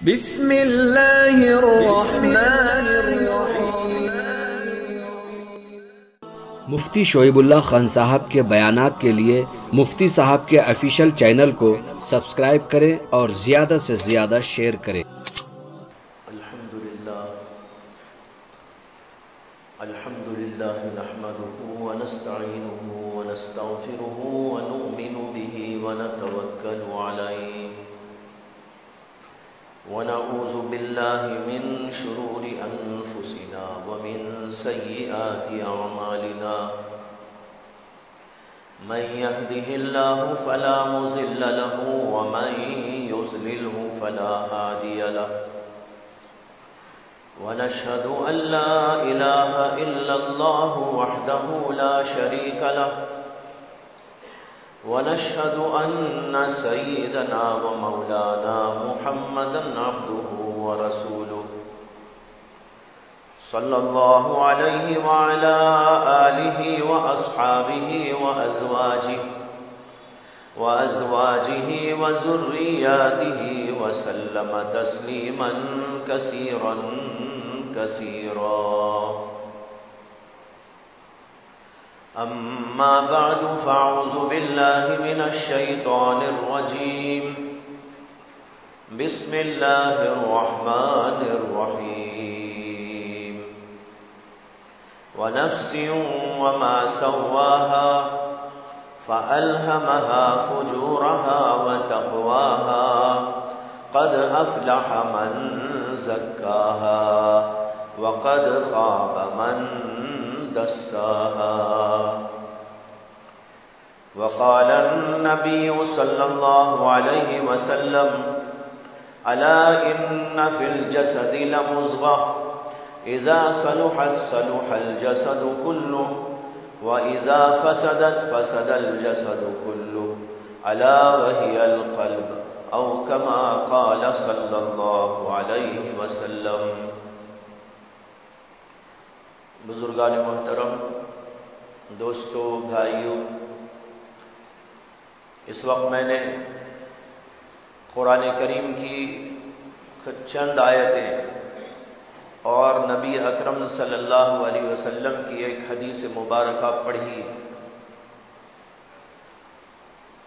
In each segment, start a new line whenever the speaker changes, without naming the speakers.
بسم اللہ الرحمن الرحیم۔
مفتی شعیب اللہ خان صاحب کے بیانات کے لیے مفتی صاحب کے آفیشیل چینل کو سبسکرائب کریں اور زیادہ سے زیادہ شیئر کریں۔
الحمدللہ نحمده ونستعینه ونستغفره ونؤمن به ونتوکل علیہ ونعوذ باللہ من شرور انفسنا ومن سیئات اعمالنا من يهده الله فلا مضل له ومن يضلل فلا هادي له ونشهد أن لا إله إلا الله وحده لا شريك له ونشهد أن سيدنا ومولانا محمدا عبده ورسوله صلى الله عليه وعلى آله وأصحابه وأزواجه وذرياته وسلم تسليما كثيرا أما بعد فأعوذ بالله من الشيطان الرجيم بسم الله الرحمن الرحيم ونفس وما سواها فألهمها فجورها وتقواها قد أفلح من زكاها وقد خاب من دساها وقال النبي صلى الله عليه وسلم ألا إن في الجسد لمضغة إذا صلحت صلح الجسد كله وإذا فسدت فسد الجسد كله ألا وهي القلب أو كما قال صلی اللہ علیہ وسلم۔ بزرگان محترم، دوستو، بھائیو، اس وقت میں نے قرآن کریم کی چند آیتیں اور نبی اکرم صلی اللہ علیہ وسلم کی ایک حدیث مبارکہ پڑھی۔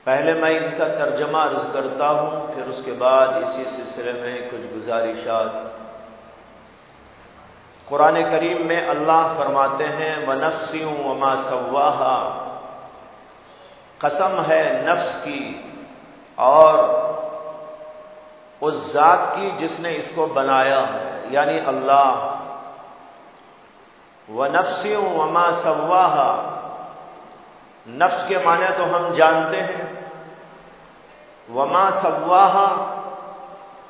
پہلے میں ان کا ترجمہ عرض کرتا ہوں، پھر اس کے بعد اسی سلسلے میں کچھ گزارشات۔ قرآن کریم میں اللہ فرماتے ہیں وَنَفْسٍ وَمَا سَوَّاهَا، قسم ہے نفس کی اور اس ذات کی جس نے اس کو بنایا ہے، یعنی اللہ۔ وَنَفْسٍ وَمَا سَوَّاهَا، نفس کے معنی تو ہم جانتے ہیں، وما سواہا،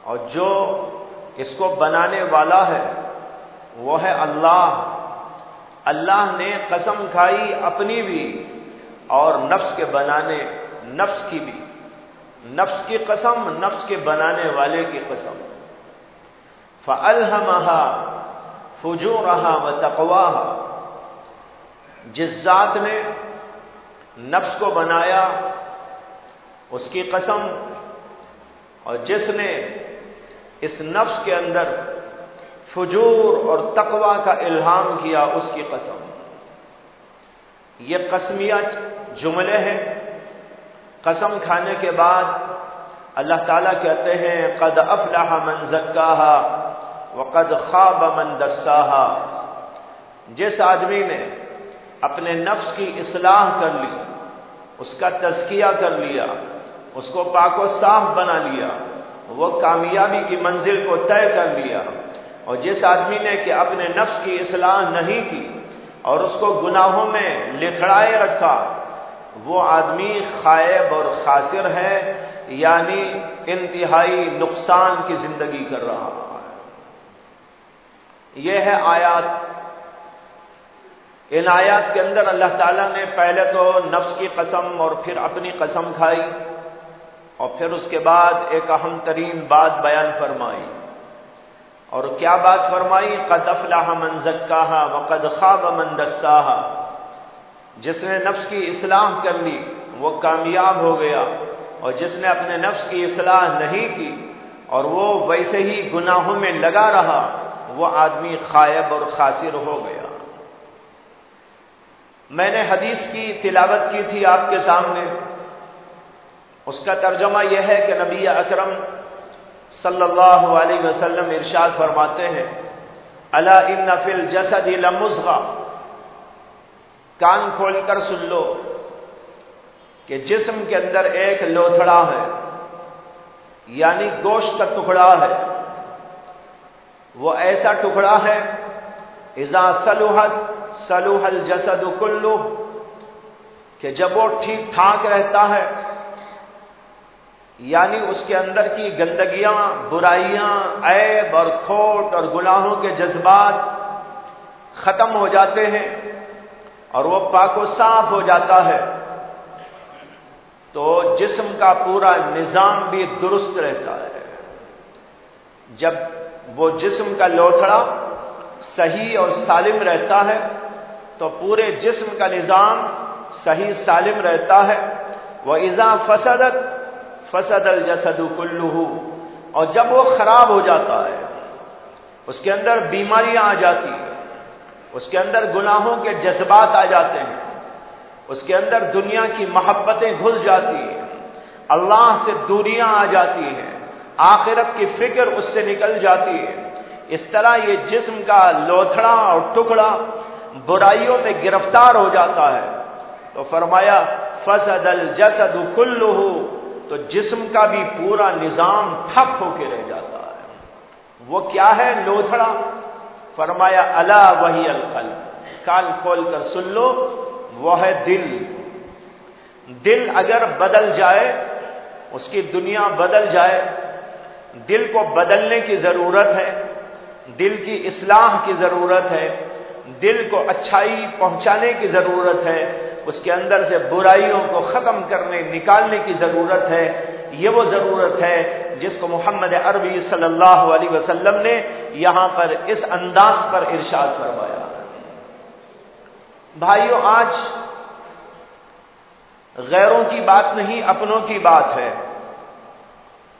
اور جو اس کو بنانے والا ہے وہ ہے اللہ۔ اللہ نے قسم کھائی اپنی بھی اور نفس کے بنانے نفس کی بھی، نفس کی قسم، نفس کے بنانے والے کی قسم۔ فَأَلْهَمَهَا فُجُورَهَا وَتَقْوَاهَا، جس ذات نے نفس کو بنایا اس کی قسم، اور جس نے اس نفس کے اندر فجور اور تقوی کا الہام کیا اس کی قسم۔ یہ قسمیہ جملے ہیں۔ قسم کھانے کے بعد اللہ تعالیٰ کہتے ہیں قد افلح من زکاہا وقد خاب من دساہا۔ جس آدمی نے اپنے نفس کی اصلاح کر لی، اس کا تزکیہ کر لیا، اس کو پاک و صاف بنا لیا، وہ کامیابی کی منزل کو طے کر لیا۔ اور جس آدمی نے کہ اپنے نفس کی اصلاح نہیں کی اور اس کو گناہوں میں لکھڑائے رکھا، وہ آدمی خائب اور خاسر ہے، یعنی انتہائی نقصان کی زندگی کر رہا ہے۔ یہ ہے آیات۔ ان آیات کے اندر اللہ تعالیٰ نے پہلے تو نفس کی قسم اور پھر اپنی قسم کھائی، اور پھر اس کے بعد ایک اہم ترین بات بیان فرمائی۔ اور کیا بات فرمائی؟ قد افلح من زکاہا وقد خاب من دساہا۔ جس نے نفس کی اصلاح کر لی وہ کامیاب ہو گیا، اور جس نے اپنے نفس کی اصلاح نہیں کی اور وہ ویسے ہی گناہوں میں لگا رہا، وہ آدمی خائب اور خاسر ہو گیا۔ میں نے حدیث کی تلاوت کی تھی آپ کے سامنے، اس کا ترجمہ یہ ہے کہ نبی اکرم صلی اللہ علیہ وسلم ارشاد فرماتے ہیں، الا ان فی الجسد لمضغہ، کان کھول کر سن لو کہ جسم کے اندر ایک لوتھڑا ہے، یعنی گوشت کا ٹکڑا ہے۔ وہ ایسا ٹکڑا ہے اذا صلحت صلح الجسد کلہ، کہ جب وہ ٹھیک ٹھاک رہتا ہے، یعنی اس کے اندر کی گندگیاں، برائیاں، عیب اور کھوٹ اور گناہوں کے جذبات ختم ہو جاتے ہیں اور وہ پاک و صاف ہو جاتا ہے، تو جسم کا پورا نظام بھی درست رہتا ہے۔ جب وہ جسم کا لوتھڑا صحیح اور سالم رہتا ہے تو پورے جسم کا نظام صحیح سالم رہتا ہے۔ وَإِذَا فَسَدَتْ فَسَدَ الْجَسَدُ كُلُّهُ، اور جب وہ خراب ہو جاتا ہے، اس کے اندر بیماریاں آ جاتی ہیں، اس کے اندر گناہوں کے جذبات آ جاتے ہیں، اس کے اندر دنیا کی محبتیں گھس جاتی ہیں، اللہ سے دوریاں آ جاتی ہیں، آخرت کی فکر اس سے نکل جاتی ہے۔ اس طرح یہ جسم کا لوتھڑا اور ٹکڑا برائیوں میں گرفتار ہو جاتا ہے، تو فرمایا فسد الجسد کلہ، تو جسم کا بھی پورا نظام ٹھپ ہو کے رہ جاتا ہے۔ وہ کیا ہے لوتھڑا؟ فرمایا الا وہی القلب، کان کھول کر سن لو، وہ ہے دل۔ دل اگر بدل جائے، اس کی دنیا بدل جائے، دل کو بدلنے کی ضرورت ہے، دل کی اصلاح کی ضرورت ہے، دل کو اچھائی پہنچانے کی ضرورت ہے، اس کے اندر سے برائیوں کو ختم کرنے نکالنے کی ضرورت ہے۔ یہ وہ ضرورت ہے جس کو محمد عربی صلی اللہ علیہ وسلم نے یہاں پر اس انداز پر ارشاد فرمایا۔ بھائیو، آج غیروں کی بات نہیں، اپنوں کی بات ہے۔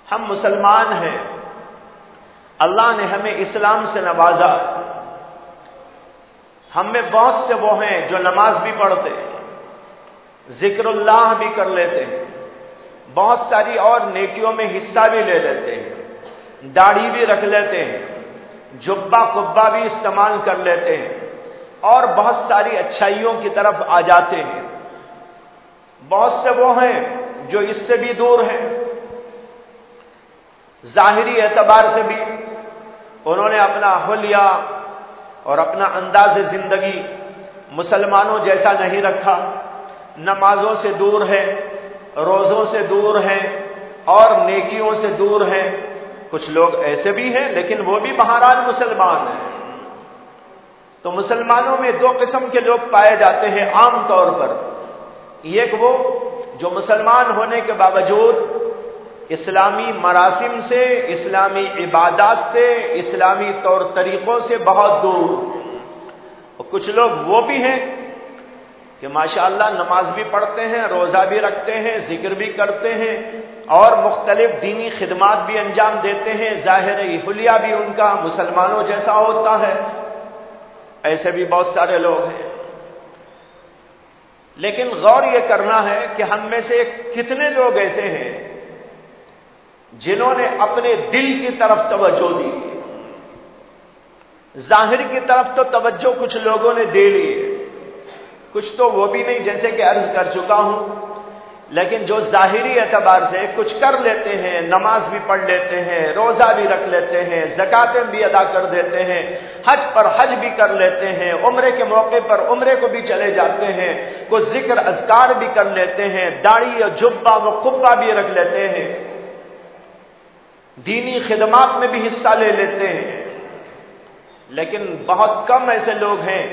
ہم مسلمان ہیں، اللہ نے ہمیں اسلام سے نوازا۔ ہم میں بہت سے وہ ہیں جو نماز بھی پڑھتے ہیں، ذکر اللہ بھی کر لیتے ہیں، بہت ساری اور نیکیوں میں حصہ بھی لے لیتے ہیں، داڑھی بھی رکھ لیتے ہیں، جبہ قبہ بھی استعمال کر لیتے ہیں، اور بہت ساری اچھائیوں کی طرف آ جاتے ہیں۔ بہت سے وہ ہیں جو اس سے بھی دور ہیں، ظاہری اعتبار سے بھی انہوں نے اپنا حلیہ اور اپنا انداز زندگی مسلمانوں جیسا نہیں رکھا، نمازوں سے دور ہے، روزوں سے دور ہیں اور نیکیوں سے دور ہیں۔ کچھ لوگ ایسے بھی ہیں لیکن وہ بھی بہرحال مسلمان ہیں۔ تو مسلمانوں میں دو قسم کے لوگ پائے جاتے ہیں عام طور پر۔ ایک وہ جو مسلمان ہونے کے باوجود اسلامی مراسم سے، اسلامی عبادات سے، اسلامی طور طریقوں سے بہت دور، اور کچھ لوگ وہ بھی ہیں کہ ماشاءاللہ نماز بھی پڑھتے ہیں، روزہ بھی رکھتے ہیں، ذکر بھی کرتے ہیں اور مختلف دینی خدمات بھی انجام دیتے ہیں، ظاہری حلیہ بھی ان کا مسلمانوں جیسا ہوتا ہے۔ ایسے بھی بہت سارے لوگ ہیں، لیکن غور یہ کرنا ہے کہ ہم میں سے کتنے لوگ ایسے ہیں جنہوں نے اپنے دل کی طرف توجہ دی۔ ظاہر کی طرف تو توجہ کچھ لوگوں نے دے لی ہے، کچھ تو وہ بھی نہیں، جیسے کہ عرض کر چکا ہوں، لیکن جو ظاہری اعتبار سے کچھ کر لیتے ہیں، نماز بھی پڑھ لیتے ہیں، روزہ بھی رکھ لیتے ہیں، زکاتیں بھی ادا کر دیتے ہیں، حج پر حج بھی کر لیتے ہیں، عمرے کے موقع پر عمرے کو بھی چلے جاتے ہیں، کچھ ذکر اذکار بھی کر لیتے ہیں، داڑھی اور جبہ و قبہ بھی رکھ لیتے ہیں، دینی خدمات میں بھی حصہ لے لیتے ہیں، لیکن بہت کم ایسے لوگ ہیں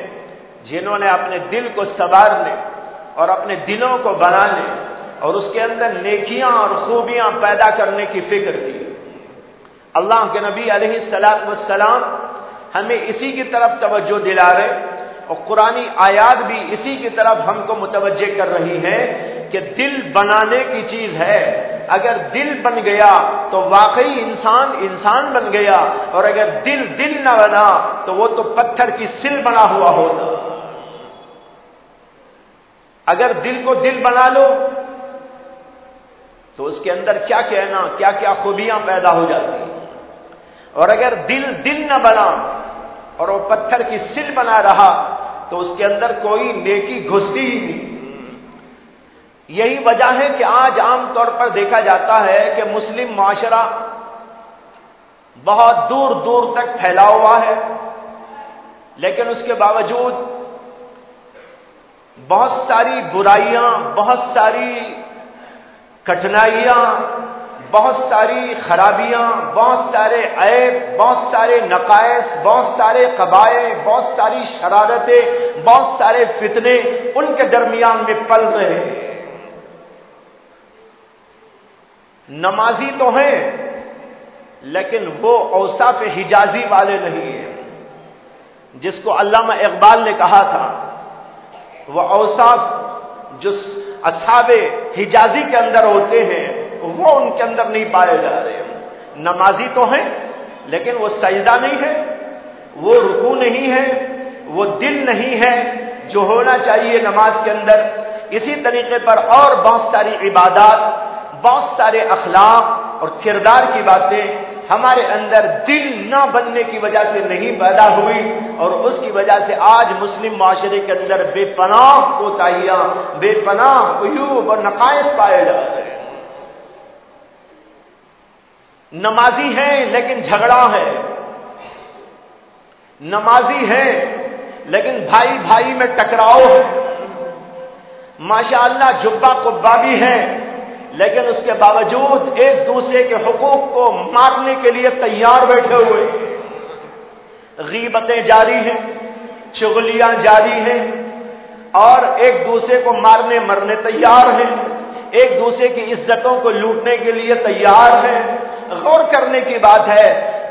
جنہوں نے اپنے دل کو سنوارنے اور اپنے دلوں کو بنانے اور اس کے اندر نیکیاں اور خوبیاں پیدا کرنے کی فکر کی۔ اللہ کے نبی علیہ الصلوۃ والسلام ہمیں اسی کی طرف توجہ دلا رہے، اور قرآنی آیات بھی اسی کی طرف ہم کو متوجہ کر رہی ہے کہ دل بنانے کی چیز ہے، اگر دل بن گیا تو واقعی انسان بن گیا، اور اگر دل نہ بنا تو وہ تو پتھر کی سل بنا ہوا ہوتا۔ اگر دل کو دل بنا لو تو اس کے اندر کیا کہنا، کیا کیا خوبیاں پیدا ہو جاتی ہیں، اور اگر دل نہ بنا اور وہ پتھر کی سل بنا رہا تو اس کے اندر کوئی نیکی گھستی ہی نہیں۔ یہی وجہ ہے کہ آج عام طور پر دیکھا جاتا ہے کہ مسلم معاشرہ بہت دور دور تک پھیلا ہوا ہے، لیکن اس کے باوجود بہت ساری برائیاں، بہت ساری کٹھنائیاں، بہت ساری خرابیاں، بہت سارے عیب، بہت سارے نقائص، بہت سارے قبائح، بہت ساری شرارتیں، بہت سارے فتنے ان کے درمیان میں پل رہے ہیں۔ نمازی تو ہیں لیکن وہ اوصاف حجازی والے نہیں ہیں، جس کو علامہ اقبال نے کہا تھا، وہ اوصاف جو اصحاب حجازی کے اندر ہوتے ہیں وہ ان کے اندر نہیں پائے جا رہے۔ نمازی تو ہیں لیکن وہ سجدہ نہیں ہے، وہ رکوع نہیں ہے، وہ دل نہیں ہے جو ہونا چاہیے نماز کے اندر۔ اسی طریقے پر اور بہت ساری عبادات، بہت سارے اخلاق اور کردار کی باتیں ہمارے اندر دل نہ بننے کی وجہ سے نہیں پیدا ہوئی، اور اس کی وجہ سے آج مسلم معاشرے کے اندر بے پناہ کوتاہیاں، بے پناہ عیوب اور نقائص پائے جا رہے ہیں۔ نمازی ہیں لیکن جھگڑا ہے، نمازی ہیں لیکن بھائی میں ٹکراؤ ہے، ماشاءاللہ جبہ قبہ بھی ہیں لیکن اس کے باوجود ایک دوسرے کے حقوق کو مارنے کے لیے تیار بیٹھے ہوئے، غیبتیں جاری ہیں، چغلیاں جاری ہیں، اور ایک دوسرے کو مارنے مرنے تیار ہیں، ایک دوسرے کی عزتوں کو لوٹنے کے لیے تیار ہیں۔ غور کرنے کی بات ہے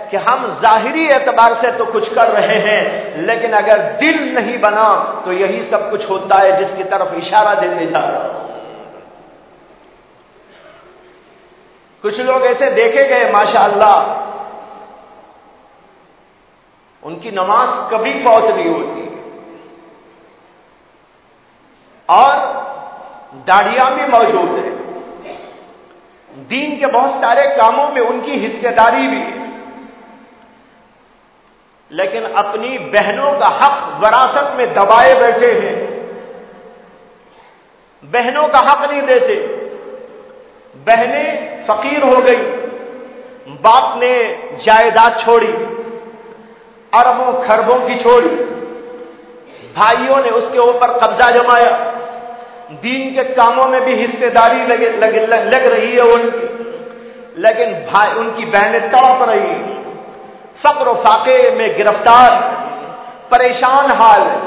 کہ ہم ظاہری اعتبار سے تو کچھ کر رہے ہیں، لیکن اگر دل نہیں بنا تو یہی سب کچھ ہوتا ہے جس کی طرف اشارہ دیتے جا رہا ہوں۔ کچھ لوگ ایسے دیکھے گئے ماشاءاللہ ان کی نماز کبھی فوت نہیں ہوتی، اور داڑیاں بھی موجود ہیں، دین کے بہت سارے کاموں میں ان کی حصہ داری بھی ہے، لیکن اپنی بہنوں کا حق وراثت میں دبائے بیٹھے ہیں، بہنوں کا حق نہیں دیتے۔ بہنیں فقیر ہو گئی، باپ نے جائیداد چھوڑی، اربوں خربوں کی چھوڑی، بھائیوں نے اس کے اوپر قبضہ جمایا، دین کے کاموں میں بھی حصے داری لگ رہی ہے ان کی، لیکن ان کی بہنیں تڑپ رہی، فقر و فاقے میں گرفتار، پریشان حال ہے،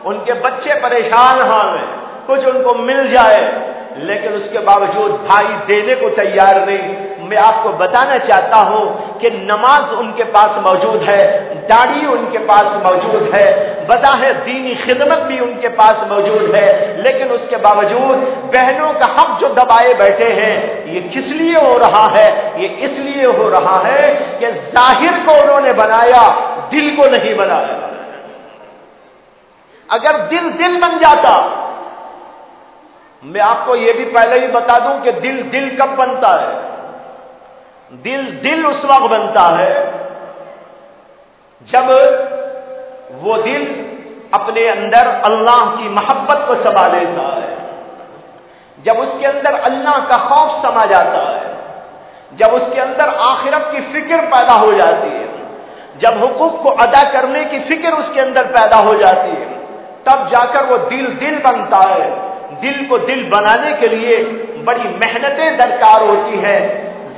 ان کے بچے پریشان حال ہیں، کچھ ان کو مل جائے لیکن اس کے باوجود بھائی دینے کو تیار نہیں۔ میں آپ کو بتانا چاہتا ہوں کہ نماز ان کے پاس موجود ہے، داڑھی ان کے پاس موجود ہے، بظاہر دینی خدمت بھی ان کے پاس موجود ہے، لیکن اس کے باوجود بہنوں کا حق جو دبائے بیٹھے ہیں، یہ کس لیے ہو رہا ہے؟ یہ اس لیے ہو رہا ہے کہ ظاہر کو انہوں نے بنایا، دل کو نہیں بنایا۔ اگر دل بن جاتا، میں آپ کو یہ بھی پہلے ہی بتا دوں کہ دل کب بنتا ہے؟ دل اس وقت بنتا ہے جب وہ دل اپنے اندر اللہ کی محبت کو سما لیتا ہے، جب اس کے اندر اللہ کا خوف سما جاتا ہے، جب اس کے اندر آخرت کی فکر پیدا ہو جاتی ہے، جب حقوق کو ادا کرنے کی فکر اس کے اندر پیدا ہو جاتی ہے، تب جا کر وہ دل بنتا ہے۔ دل کو دل بنانے کے لیے بڑی محنتیں درکار ہوتی ہیں۔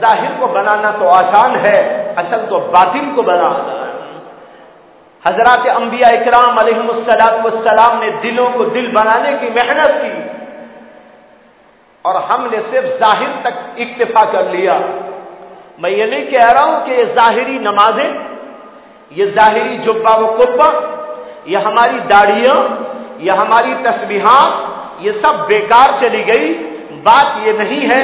ظاہر کو بنانا تو آسان ہے، اصل تو باطن کو بنانا ہے۔ حضرات انبیاء اکرام علیہم السلام نے دلوں کو دل بنانے کی محنت کی، اور ہم نے صرف ظاہر تک اکتفا کر لیا۔ میں یہ نہیں کہہ رہا ہوں کہ یہ ظاہری نمازیں، یہ ظاہری جبہ و قبہ، یہ ہماری داڑھیاں، یہ ہماری تسبیحات، یہ سب بیکار چلی گئی، بات یہ نہیں ہے۔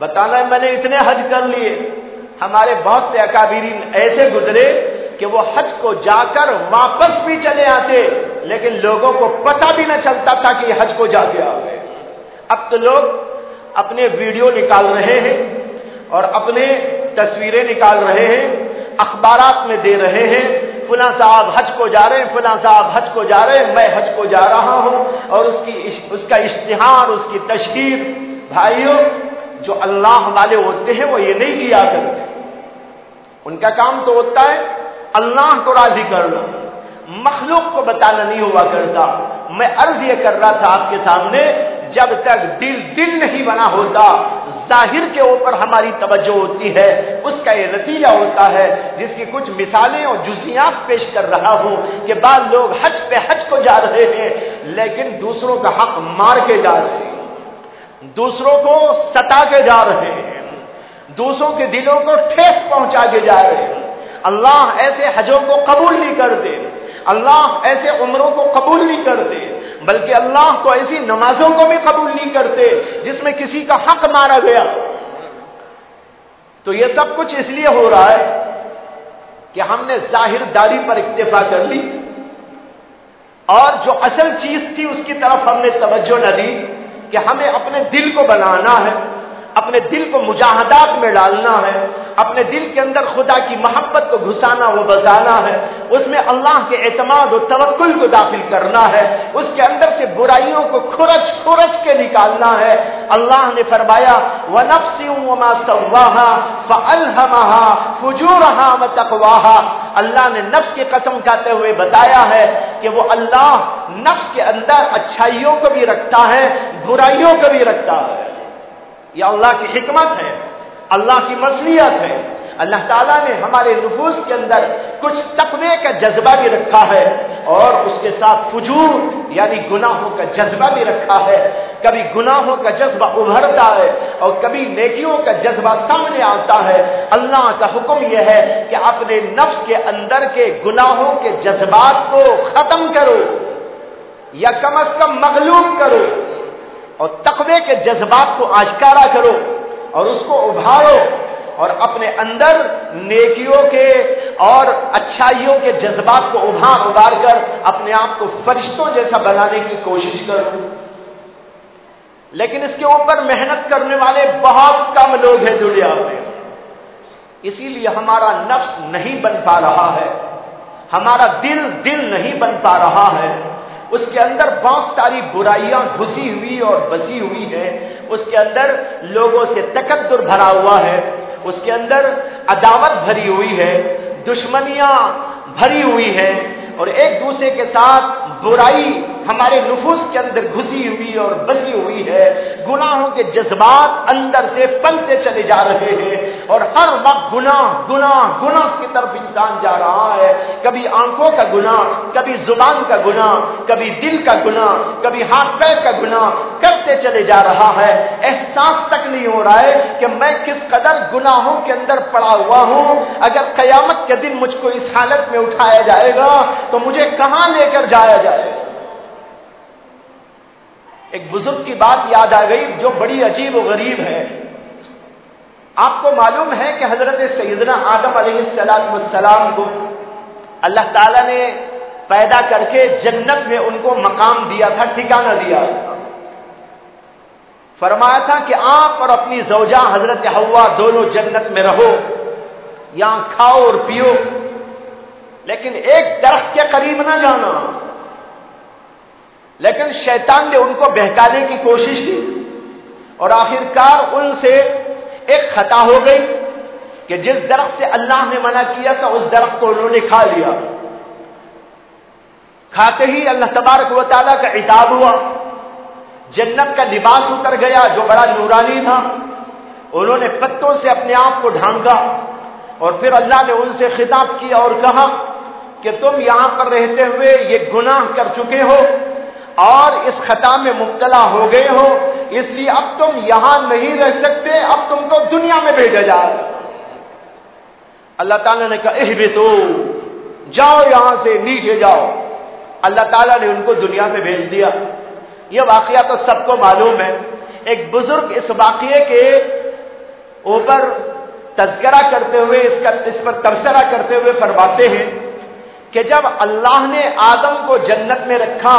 بتانا ہے میں نے اتنے حج کر لیے. ہمارے بہت سے اکابرین ایسے گزرے کہ وہ حج کو جا کر واپس بھی چلے آتے لیکن لوگوں کو پتہ بھی نہ چلتا تھا کہ یہ حج کو جا کے آ گئے. اب تو لوگ اپنے ویڈیو نکال رہے ہیں اور اپنے تصویریں نکال رہے ہیں, اخبارات میں دے رہے ہیں, فلاں صاحب حج کو جا رہے ہیں, فلاں صاحب حج کو جا رہے ہیں, میں حج کو جا رہا ہوں, اور اس کا اشتہار, اس کی تشہیر. بھائیوں, جو اللہ والے ہوتے ہیں وہ یہ نہیں کیا کرتے. ان کا کام تو ہوتا ہے اللہ کو راضی کرنا, مخلوق کو بتانا نہیں ہوا کرتا. میں عرض یہ کر رہا تھا آپ کے سامنے, جب تک دل نہیں بنا ہوتا, ظاہر کے اوپر ہماری توجہ ہوتی ہے, اس کا یہ نتیجہ ہوتا ہے جس کی کچھ مثالیں اور جزیات پیش کر رہا ہوں کہ بعض لوگ حج پہ حج کو جا رہے ہیں لیکن دوسروں کا حق مار کے جا رہے ہیں, دوسروں کو ستا کے جا رہے ہیں, دوسروں کے دلوں کو ٹھیس پہنچا کے جا رہے ہیں. اللہ ایسے حجوں کو قبول نہیں کرتے, اللہ ایسے عمروں کو قبول نہیں کرتے, بلکہ اللہ تو ایسی نمازوں کو بھی قبول نہیں کرتے جس میں کسی کا حق مارا گیا. تو یہ سب کچھ اس لیے ہو رہا ہے کہ ہم نے ظاہر داری پر اکتفا کر لی اور جو اصل چیز تھی اس کی طرف ہم نے توجہ نہ دی کہ ہمیں اپنے دل کو بنانا ہے, اپنے دل کو مجاہدات میں ڈالنا ہے, اپنے دل کے اندر خدا کی محبت کو گھسانا و بسانا ہے, اس میں اللہ کے اعتماد و توکل کو داخل کرنا ہے, اس کے اندر سے برائیوں کو کھرچ کے نکالنا ہے. اللہ نے فرمایا وَنَفْسٍ وَمَا سَوَّاهَا فَأَلْهَمَهَا فُجُورَهَا وَتَقْوَاهَا. اللہ نے نفس کی قسم کھاتے ہوئے بتایا ہے کہ وہ اللہ نفس کے اندر اچھائیوں کو بھی رکھتا ہے, برائیوں کو بھی رکھتا ہے. یہ اللہ کی حکمت ہے, اللہ کی مصلحت ہے. اللہ تعالیٰ نے ہمارے نفوس کے اندر کچھ تقوی کا جذبہ بھی رکھا ہے اور اس کے ساتھ فجور یعنی گناہوں کا جذبہ بھی رکھا ہے. کبھی گناہوں کا جذبہ ابھرتا ہے اور کبھی نیکیوں کا جذبہ سامنے آتا ہے. اللہ کا حکم یہ ہے کہ اپنے نفس کے اندر کے گناہوں کے جذبات کو ختم کرو یا کم از کم مغلوب کرو اور تقوی کے جذبات کو آشکارا کرو اور اس کو ابھارو اور اپنے اندر نیکیوں کے اور اچھائیوں کے جذبات کو ابھار کر اپنے آپ کو فرشتوں جیسا بنانے کی کوشش کرو. لیکن اس کے اوپر محنت کرنے والے بہت کم لوگ ہیں دنیا میں, اسی لیے ہمارا نفس نہیں بن پا رہا ہے, ہمارا دل نہیں بن پا رہا ہے. اس کے اندر بہت ساری برائیاں گھسی ہوئی اور بسی ہوئی ہیں, اس کے اندر لوگوں سے تکبر بھرا ہوا ہے, اس کے اندر عداوت بھری ہوئی ہے, دشمنیاں بھری ہوئی ہے اور ایک دوسرے کے ساتھ برائی ہمارے نفوس کے اندر گھسی ہوئی اور بسی ہوئی ہے. گناہوں کے جذبات اندر سے پلتے چلے جا رہے ہیں اور ہر وقت گناہ کی طرف انسان جا رہا ہے. کبھی آنکھوں کا گناہ, کبھی زبان کا گناہ, کبھی دل کا گناہ, کبھی ہاتھ پیر کا گناہ کرتے چلے جا رہا ہے. احساس تک نہیں ہو رہا ہے کہ میں کس قدر گناہوں کے اندر پڑا ہوا ہوں. اگر قیامت کے دن مجھ کو اس حالت میں اٹھایا جائے گا تو مجھے کہاں لے کر جایا جائے گا. ایک بزرگ کی بات یاد آ گئی جو بڑی عجیب و غریب ہے. آپ کو معلوم ہے کہ حضرت سیدنا آدم علیہ السلام کو اللہ تعالیٰ نے پیدا کر کے جنت میں ان کو مقام دیا تھا, ٹھکانہ دیا تھا. فرمایا تھا کہ آپ اور اپنی زوجہ حضرت حوا دونوں جنت میں رہو, یہاں کھاؤ اور پیو, لیکن ایک درخت کے قریب نہ جانا. لیکن شیطان نے ان کو بہکانے کی کوشش کی اور آخرکار ان سے ایک خطا ہو گئی کہ جس درخت سے اللہ نے منع کیا تھا اس درخت کو انہوں نے کھا لیا. کھاتے ہی اللہ تبارک و تعالیٰ کا عتاب ہوا, جنت کا لباس اتر گیا جو بڑا نورانی تھا. انہوں نے پتوں سے اپنے آپ کو ڈھانکا اور پھر اللہ نے ان سے خطاب کیا اور کہا کہ تم یہاں پر رہتے ہوئے یہ گناہ کر چکے ہو اور اس خطا میں مبتلا ہو گئے ہو, اس لیے اب تم یہاں نہیں رہ سکتے, اب تم کو دنیا میں بھیجا جائے. اللہ تعالیٰ نے کہا اہبطو, جاؤ یہاں سے نیچے جاؤ. اللہ تعالیٰ نے ان کو دنیا میں بھیج دیا. یہ واقعہ تو سب کو معلوم ہے. ایک بزرگ اس واقعے کے اوپر تذکرہ کرتے ہوئے اس پر تبصرہ کرتے ہوئے فرماتے ہیں کہ جب اللہ نے آدم کو جنت میں رکھا،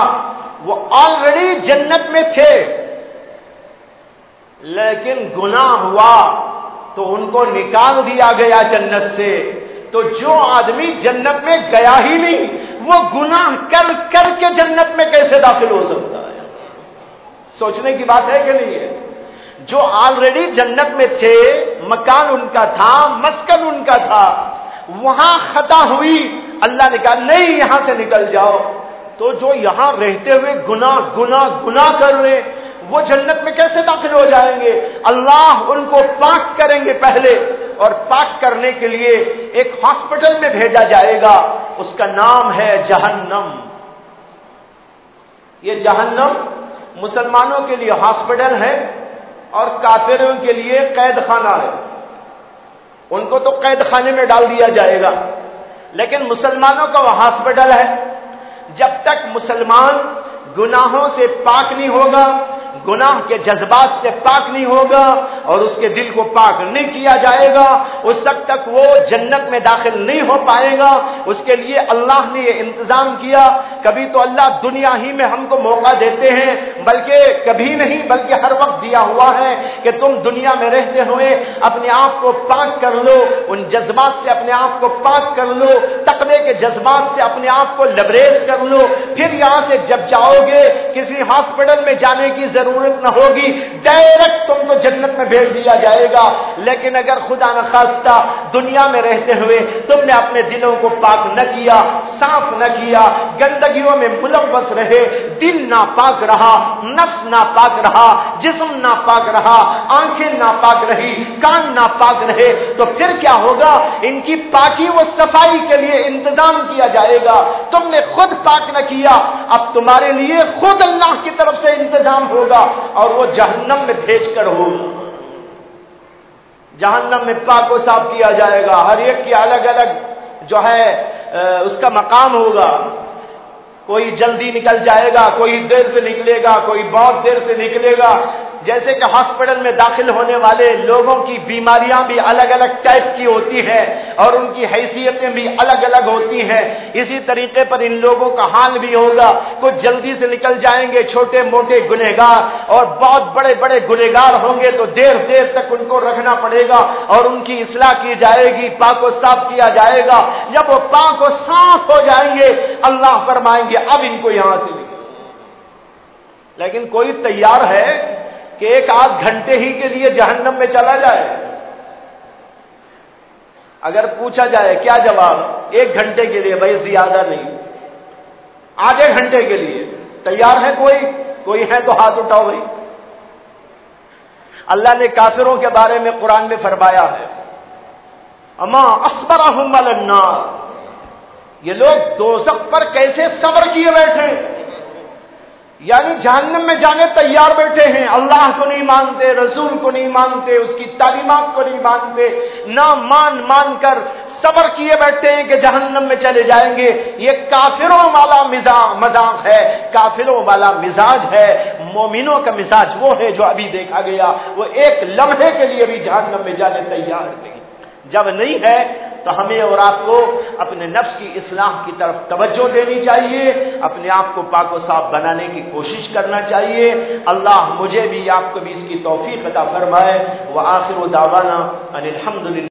وہ آلریڈی جنت میں تھے، لیکن گناہ ہوا تو ان کو نکال دیا گیا جنت سے۔ تو جو آدمی جنت میں گیا ہی نہیں، وہ گناہ کر کر کے جنت میں کیسے داخل ہو سکتا ہے؟ سوچنے کی بات ہے کہ نہیں ہے؟ جو آلریڈی جنت میں تھے، مکان ان کا تھا، مسکن ان کا تھا، وہاں خطا ہوئی، اللہ نے کہا نہیں یہاں سے نکل جاؤ۔ تو جو یہاں رہتے ہوئے گناہ کر رہے، وہ جنت میں کیسے داخل ہو جائیں گے؟ اللہ ان کو پاک کریں گے پہلے، اور پاک کرنے کے لیے ایک ہاسپٹل میں بھیجا جائے گا، اس کا نام ہے جہنم۔ یہ جہنم مسلمانوں کے لیے ہاسپٹل ہے اور کافروں کے لیے قید خانہ ہے۔ ان کو تو قید خانے میں ڈال دیا جائے گا، لیکن مسلمانوں کا وہ ہاسپٹل ہے۔ جب تک مسلمان گناہوں سے پاک نہیں ہوگا، گناہ کے جذبات سے پاک نہیں ہوگا اور اس کے دل کو پاک نہیں کیا جائے گا، اس وقت تک وہ جنت میں داخل نہیں ہو پائے گا۔ اس کے لیے اللہ نے یہ انتظام کیا۔ کبھی تو اللہ دنیا ہی میں ہم کو موقع دیتے ہیں، بلکہ کبھی نہیں بلکہ ہر وقت دیا ہوا ہے کہ تم دنیا میں رہتے ہوئے اپنے آپ کو پاک کر لو، ان جذبات سے اپنے آپ کو پاک کر لو، تقوی کے جذبات سے اپنے آپ کو لبریز کر لو۔ پھر یہاں سے جب جاؤ گے کسی ہاسپٹل میں جانے کی ضرورت نہ ہوگی، ڈائریکٹ تم کو جنت میں بھیج دیا جائے گا۔ لیکن اگر خدا نخواستہ دنیا میں رہتے ہوئے تم نے اپنے دلوں کو پاک نہ کیا، صاف نہ کیا، گندگیوں میں ملوث رہے، دل ناپاک رہا، نفس ناپاک رہا، جسم ناپاک رہا، آنکھیں ناپاک رہی، کان ناپاک رہے، تو پھر کیا ہوگا؟ ان کی پاکی و صفائی کے لیے انتظام کیا جائے گا۔ تم نے خود پاک نہ کیا، اب تمہارے لیے خود اللہ کی طرف سے انتظام ہوگا اور وہ جہنم میں بھیج کر ہوگا۔ جہنم میں پاک و صاف کیا جائے گا، ہر ایک کی الگ الگ جو ہے اس کا مقام ہوگا۔ کوئی جلدی نکل جائے گا، کوئی دیر سے نکلے گا، کوئی بہت دیر سے نکلے گا۔ جیسے کہ ہاسپٹل میں داخل ہونے والے لوگوں کی بیماریاں بھی الگ الگ ٹائپ کی ہوتی ہیں اور ان کی حیثیتیں بھی الگ الگ ہوتی ہیں، اسی طریقے پر ان لوگوں کا حال بھی ہوگا۔ کچھ جلدی سے نکل جائیں گے چھوٹے موٹے گنہگار، اور بہت بڑے بڑے گنہگار ہوں گے تو دیر تک ان کو رکھنا پڑے گا اور ان کی اصلاح کی جائے گی، پاک و صاف کیا جائے گا۔ جب وہ پاک و صاف ہو جائیں گے اللہ فرمائیں گے اب ان کو یہاں سے نکلو۔ لیکن کوئی تیار ہے کہ ایک آدھ گھنٹے ہی کے لیے جہنم میں چلا جائے؟ اگر پوچھا جائے کیا جواب؟ 1 گھنٹے کے لیے، بھائی زیادہ نہیں، آدھے گھنٹے کے لیے تیار ہے؟ کوئی ہے تو ہاتھ اٹھاؤ بھائی۔ اللہ نے کافروں کے بارے میں قرآن میں فرمایا ہے اما اصبرہم علی النار، یہ لوگ دوزخ پر کیسے صبر کیے بیٹھے، یعنی جہنم میں جانے تیار بیٹھے ہیں، اللہ کو نہیں مانتے، رسول کو نہیں مانتے، اس کی تعلیمات کو نہیں مانتے، نہ مان کر صبر کیے بیٹھے ہیں کہ جہنم میں چلے جائیں گے۔ یہ کافروں والا مذاق ہے، کافروں والا مزاج ہے۔ مومنوں کا مزاج وہ ہے جو ابھی دیکھا گیا، وہ ایک لمحے کے لیے بھی جہنم میں جانے تیار نہیں۔ جب نہیں ہے تو ہمیں اور آپ کو اپنے نفس کی اصلاح کی طرف توجہ دینی چاہیے، اپنے آپ کو پاک و صاف بنانے کی کوشش کرنا چاہیے۔ اللہ مجھے بھی آپ کو بھی اس کی توفیق عطا فرمائے۔ وآخر دعوانا ان الحمدللہ۔